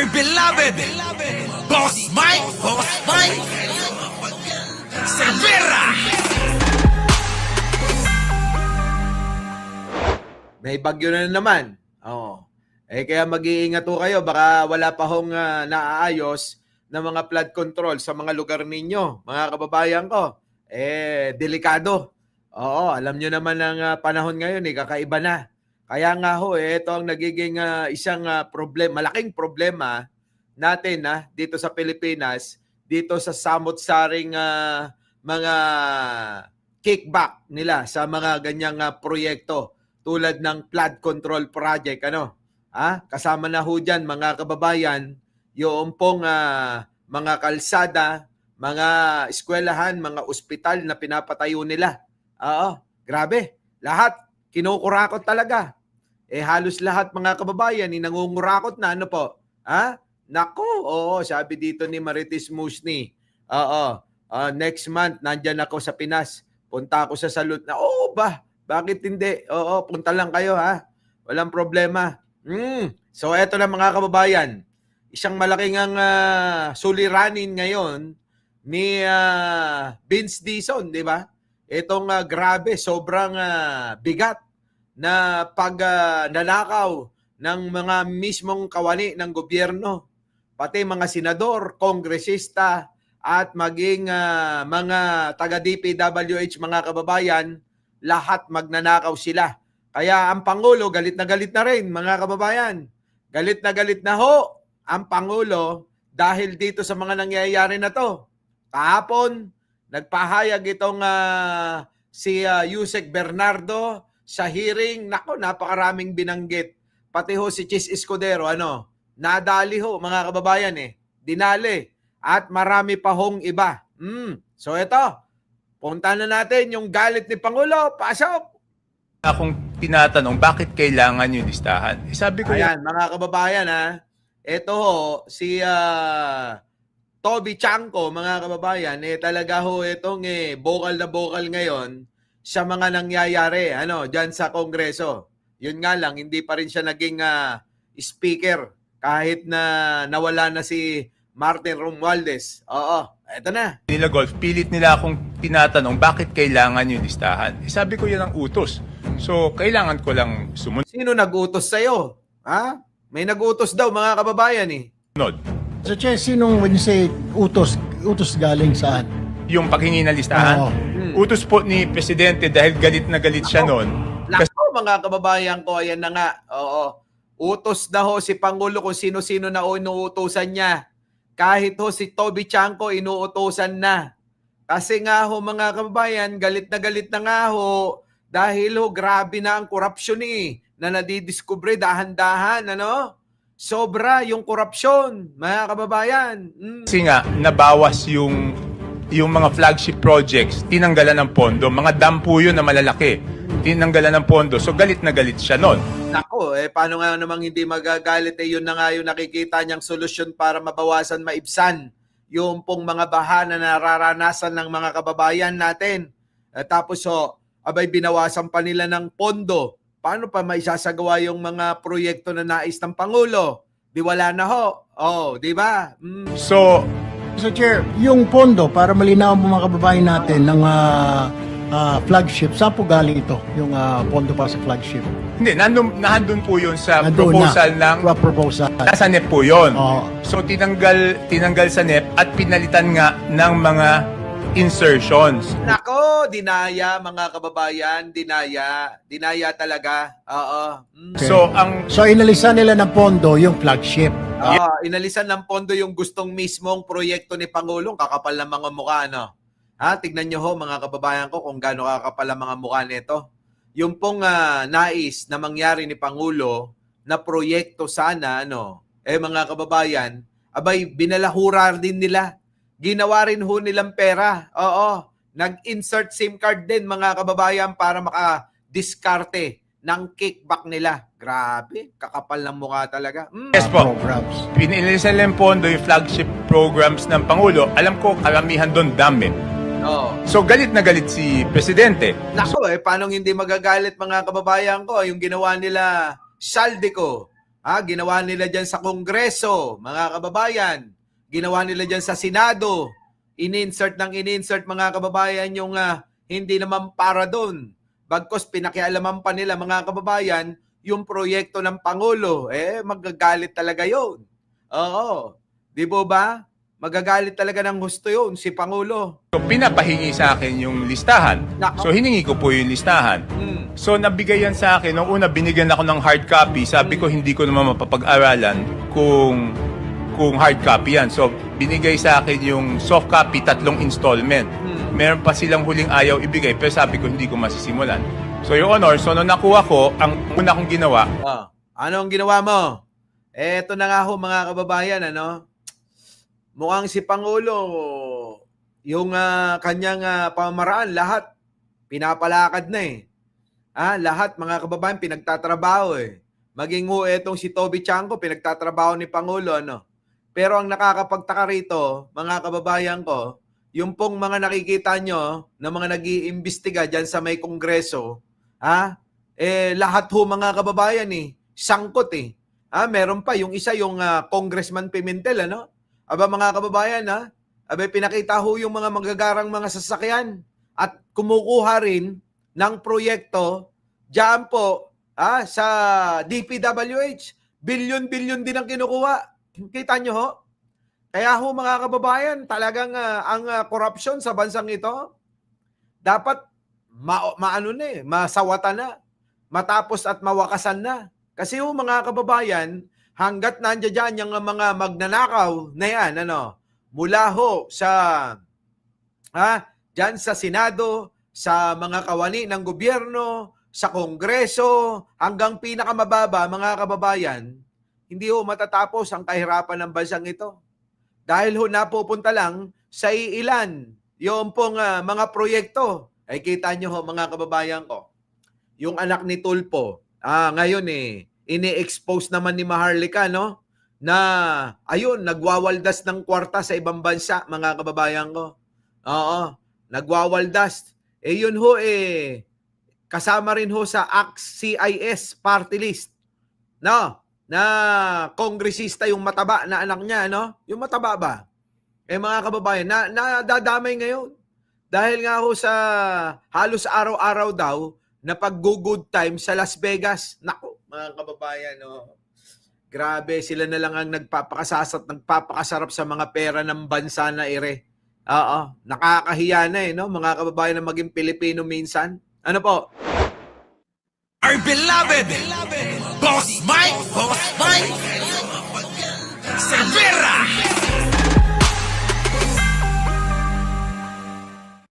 dear beloved, Boss Mike Cervera. May bagyo na naman. Oo. Kaya mag-iingat ho kayo. Baka wala pa hong naaayos na mga flood control sa mga lugar ninyo, mga kababayan ko. Delikado. Oo, alam nyo naman ang panahon ngayon, kakaiba na. Kaya nga ho, ito ang nagiging isang malaking problema natin dito sa Pilipinas, dito sa samot-saring mga kickback nila sa mga ganyang proyekto tulad ng flood control project. Kasama na ho dyan, mga kababayan, yung pong mga kalsada, mga eskwelahan, mga ospital na pinapatayo nila. Oo, grabe. Lahat kinukurakot talaga. Halos lahat, mga kababayan, nangungurakot na. Ano po? Nako, oo, sabi dito ni Marites Musni. Oo, next month, nandyan ako sa Pinas. Punta ako sa salud na. Oo ba? Bakit hindi? Oo, punta lang kayo, Walang problema. So, eto na, mga kababayan. Isang malaking ang suliranin ngayon ni Vince Dizon, di ba? Itong grabe, sobrang bigat na nanakaw ng mga mismong kawani ng gobyerno, pati mga senador, kongresista, at maging mga taga-DPWH, mga kababayan, lahat magnanakaw sila. Kaya ang Pangulo, galit na rin, mga kababayan. Galit na ho ang Pangulo dahil dito sa mga nangyayari na to. Kahapon, nagpahayag itong si Yusek Bernardo sa hearing. Nako, napakaraming binanggit. Pati ho si Chis Escudero, nadali ho, mga kababayan, dinali. At marami pa hong iba. So ito, punta na natin yung galit ni Pangulo. Pasok! Akong tinatanong, bakit kailangan yung listahan? Sabi ko, ayan, mga kababayan, ito ho, si Toby Chanco, mga kababayan, talaga ho itong bokal na bokal ngayon sa mga nangyayari diyan sa Kongreso. Yun nga lang, hindi pa rin siya naging speaker kahit na nawala na si Martin Romualdez. Oo, eto na. nila Golf, pilit nila akong tinatanong, bakit kailangan yung listahan? Sabi ko, yan ang utos. So, kailangan ko lang sumunod. Sino nag-utos sa'yo? May nag-utos daw, mga kababayan So, Che, sinong when you say utos galing saan? Yung paghingi ng listahan. Oo. Utos po ni Presidente dahil galit na galit siya noon. Nako, mga kababayan ko, ayan na nga. Oo. Utos na ho si Pangulo kung sino-sino na inuutosan niya. Kahit ho si Toby Chanco, inuutosan na. Kasi nga ho, mga kababayan, galit na nga ho dahil ho, grabe na ang korupsyon na nadidiskubre dahan-dahan, Sobra yung korupsyon, mga kababayan. Kasi nga, nabawas yung mga flagship projects, tinanggalan ng pondo. Mga dam po yun na malalaki, tinanggalan ng pondo. So, galit na galit siya noon. Nako, paano nga namang hindi magagalit? Yun na nga yung nakikita niyang solusyon para mabawasan, maibsan yung pong mga baha na nararanasan ng mga kababayan natin. Tapos abay binawasan pa nila ng pondo. Paano pa maisasagawa yung mga proyekto na nais ng Pangulo? Di wala na ho. Di ba? So, Chair, yung pondo, para malinaw ang mga kababayan natin ng flagship, saan po galing ito? Yung pondo para sa flagship? hindi, nandun po yun sa Nandun proposal ng... proposal. Nasa NEP po yun. Oo. So, tinanggal sa NEP at pinalitan nga ng mga insertions. Nako, dinaya mga kababayan, dinaya. Dinaya talaga. Oo. Okay. So, inalisan nila ng pondo yung flagship. Inalisan ng pondo yung gustong mismong proyekto ni Pangulong, kakapal ng mga mukha, Tignan nyo ho, mga kababayan ko, kung gaano kakapal ang mga mukha nito. Yung pong nais na mangyari ni Pangulo na proyekto sana, mga kababayan, abay, binalahura din nila. Ginawa rin ho nilang pera. Oo. Nag-insert SIM card din, mga kababayan, para maka-diskarte ng kickback nila. Grabe, kakapal ng mukha talaga. yes po. Programs. Pinilisan lang pondo yung flagship programs ng Pangulo. Alam ko, karamihan doon dami. Oo. So, galit na galit si Presidente. Nako, paano hindi magagalit, mga kababayan ko, yung ginawa nila Saldico, Ginawa nila dyan sa Kongreso, mga kababayan. Ginawa nila dyan sa Senado. In-insert mga kababayan, yung hindi naman para doon. Bagkos pinakialaman pa nila, mga kababayan, yung proyekto ng Pangulo. Magagalit talaga yun. Oo. Di ba? Magagalit talaga ng gusto yun, si Pangulo. So, pinapahingi sa akin yung listahan. Nako. So, hiningi ko po yung listahan. So, nabigay yan sa akin. Nung una, binigyan ako ng hard copy. Sabi ko, hindi ko naman mapapag-aralan kung hard copy yan. So, binigay sa akin yung soft copy, 3 installment. Meron pa silang huling ayaw ibigay, pero sabi ko, hindi ko masisimulan. So, Your Honor, so nung nakuha ko, ang una kong ginawa, Ano ang ginawa mo? Eto na nga ho, mga kababayan, mukhang si Pangulo, yung kanyang pamamaraan, lahat pinapalakad na lahat, mga kababayan, pinagtatrabaho Maging ho etong si Toby Chanco, pinagtatrabaho ni Pangulo, Pero ang nakakapagtaka rito, mga kababayan ko, yung pong mga nakikita nyo na mga nag-iimbestiga dyan sa may Kongreso, lahat ho, mga kababayan sangkot meron pa yung isa, yung Congressman Pimentel, Aba, mga kababayan, pinakita ho yung mga magagarang mga sasakyan at kumukuha rin ng proyekto diyan po sa DPWH. Bilyon-bilyon din ang kinukuha. Kita nyo ho? Kaya ho, mga kababayan, talagang ang korupsyon sa bansang ito dapat masawatan na, matapos at mawakasan na. Kasi ho, mga kababayan, hanggat nandiyan yung mga magnanakaw na yan, mula ho sa dyan sa Senado, sa mga kawani ng gobyerno, sa Kongreso, hanggang pinakamababa, mga kababayan, hindi ho matatapos ang kahirapan ng bansang ito. Dahil ho napupunta lang sa ilan yung pong mga proyekto. Ay kita nyo ho, mga kababayan ko, yung anak ni Tulpo, ngayon ini-expose naman ni Maharlika, na ayun, nagwawaldas ng kwarta sa ibang bansa, mga kababayan ko. Oo, nagwawaldas. Yun ho kasama rin ho sa ACT-CIS party list. Na kongresista yung mataba na anak niya, Yung mataba ba? Mga kababayan, nadadamay ngayon. Dahil nga ho sa halos araw-araw daw na pag-good time sa Las Vegas. Naku, mga kababayan, grabe, sila na lang ang nagpapakasarap sa mga pera ng bansa na Oo, nakakahiya na mga kababayan na maging Pilipino minsan. Ano po? Our beloved Boss Mike! Boss Mike!